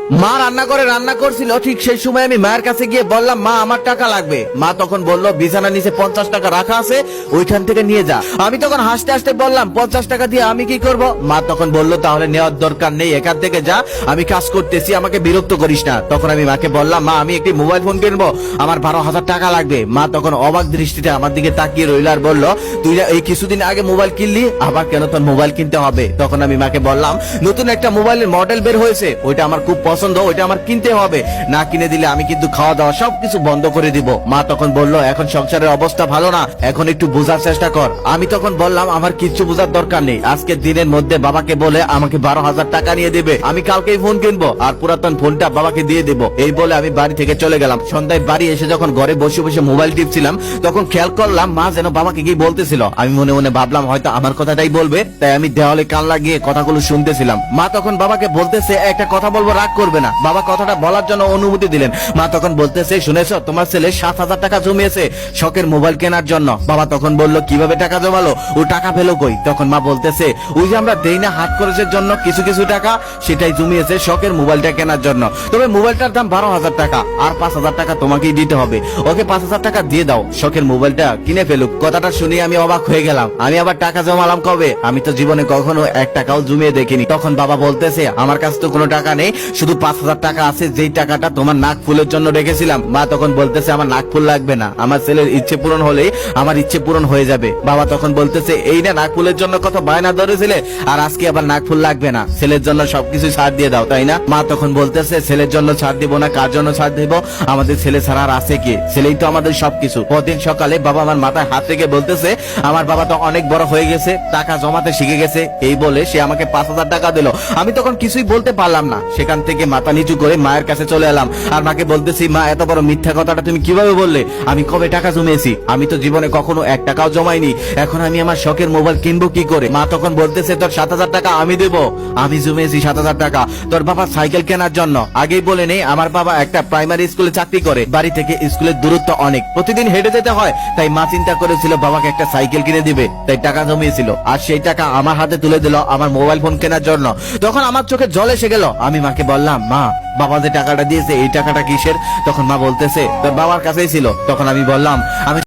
মা রান্না করছিল, ঠিক সেই সময় আমি মায়ের কাছে গিয়ে বললাম, মা আমার টাকা লাগবে। মা তখন বলল, বিছানার নিচে 50 টাকা রাখা আছে, ওইখান থেকে নিয়ে যা। আমি তখন হাসতে হাসতে বললাম, 50 টাকা দিয়ে আমি কি করব? মা তখন বলল, তাহলে নেওয়ার দরকার নেই, এখান থেকে যা, আমি কাজ করতেছি, আমাকে বিরক্ত করিস না। তখন আমি মাকে বললাম, মা আমি একটি মোবাইল ফোন কিনবো, আমার 12,000 টাকা লাগবে। মা তখন অবাক দৃষ্টিতে আমার দিকে তাকিয়ে রইল আর বলল, তুই এই কিছুদিন আগে মোবাইল কিনলি, আবার কেন তোর মোবাইল কিনতে হবে? তখন আমি মাকে বললাম, নতুন একটা মোবাইলের মডেল বের হয়েছে, ওইটা আমার খুব পছন্দ, ওইটা আমার কিনতে হবে, না কিনে দিলে আমি কিন্তু খাওয়া দাওয়া সবকিছু বন্ধ করে দিব। মা তখন বলল, এখন সংসারের অবস্থা ভালো না, এখন একটু বোঝার চেষ্টা কর। আমি তখন বললাম, আমার কিচ্ছু বোঝার দরকার নেই, আজকের দিনের মধ্যে বাবাকে বলে আমাকে 12,000 টাকা নিয়ে দেবে, আমি কালকেই ফোন কিনবো আর পুরাতন ফোনটা বাবাকে দিয়ে দেবো। এই বলে আমি বাড়ি থেকে চলে গেলাম। সন্ধ্যায় বাড়ি এসে যখন ঘরে বসে বসে মোবাইল টিপছিলাম, তখন খেয়াল করলাম মা যেন বাবাকে কি বলতেছিল। আমি মনে মনে ভাবলাম হয়তো আমার কথাটাই বলবে, তাই আমি দেওয়ালে কান লাগিয়ে কথাগুলো শুনতেছিলাম। মা তখন বাবাকে বলতেছে, একটা কথা বলবো, রাগ করবে না। বাবা কথাটা বলার জন্য অনুমতি দিলেন। মা তখন বলতেছে, শুনেছো, তোমার ছেলে 7,000 টাকা জমিয়েছে শখের মোবাইল কেনার জন্য। বাবা তখন বলল, কিভাবে টাকা জমালো, ও টাকা পেলো কই? তখন মা বলতেছে, ওই যে আমরা দেই না হাত খরচের জন্য কিছু কিছু টাকা, সেটাই জমিয়েছে শখের মোবাইলটা কেনার জন্য। তবে মোবাইলটার দাম 12,000 টাকা, আর 5,000 টাকা তোমাকেই দিতে হবে। ওকে 5,000 টাকা দিয়ে দাও, শখের মোবাইলটা কিনে ফেলুক। কথাটা শুনে আমি অবাক হয়ে গেলাম। আমি আবার টাকা জমালাম কবে? আমি তো জীবনে কখনো 1 টাকাও জমিয়ে দেখিনি। তখন বাবা বলতেছে, আমার কাছে তো কোনো টাকা নেই, শুধু 5,000 টাকা আছে, যেই টাকাটা তোমার নাক ফুলের জন্য রেখেছিলাম। মা তখন বলতেছে, আমার নাক ফুল লাগবে না, আমার ছেলের ইচ্ছে পূরণ হলেই আমার ইচ্ছে পূরণ হয়ে যাবে। বাবা তখন বলতেছে, এই না নাক ফুলের জন্য কত বায়না ধরেছিলে, আর আজকে আবার নাক ফুল লাগবে না, ছেলের জন্য সবকিছু ছাড় দিয়ে দাও, তাই না? মা তখন বলতেছে, ছেলের জন্য ছাড় দিব না, কার জন্য ছাড় দিব? আমাদের ছেলে ছাড়া আর আছে কি? ছেলেই তো আমাদের সবকিছু। পরদিন সকালে বাবা আমার মাথায় হাত রেখে বলতেছে, আমার বাবা তো অনেক বড় হয়ে গেছে, টাকা জমাতে শিখে গেছে। এই বলে সে আমাকে 5,000 টাকা দিল। আমি তখন কিছুই বলতে পারলাম না। সেখান থেকে মাথা নিচু করে মায়ের কাছে চলে এলাম আর মাকে বলতেছি, মা এত বড় মিথ্যা কথাটা তুমি কিভাবে বললে? আমি কবে টাকা জমিয়েছি? আমি তো জীবনে কখনো 1 টাকাও জমাইনি। এখন আমি আমার শখের মোবাইল কিনবো কি করে? মা তখন বলতেছে, তোর 7,000 টাকা আমি দেবো, আমি জমিয়েছি 7,000 টাকা তোর বাবা সাইকেল কেনার জন্য। আগেই বলে নেই, আমার বাবা একটা প্রাইমারি স্কুলে চাকরি করে, বাড়ি থেকে স্কুলের দূরত্ব অনেক, প্রতিদিন হেঁটে যেতে হয়, তাই মা চিন্তা করেছিল বাবাকে একটা সাইকেল কিনে দিবে, তাই টাকা জমিয়েছিল। আর সেই টাকা আমার হাতে তুলে দিল আমার মোবাইল ফোন কেনার জন্য। তখন আমার চোখে জল এসে গেল। আমি মাকে বললাম, মা বাবা যে টাকাটা দিয়েছে, এই টাকাটা কিসের? তখন মা বলতেছে, তোর বাবার কাছেই ছিল। তখন আমি বললাম, আমি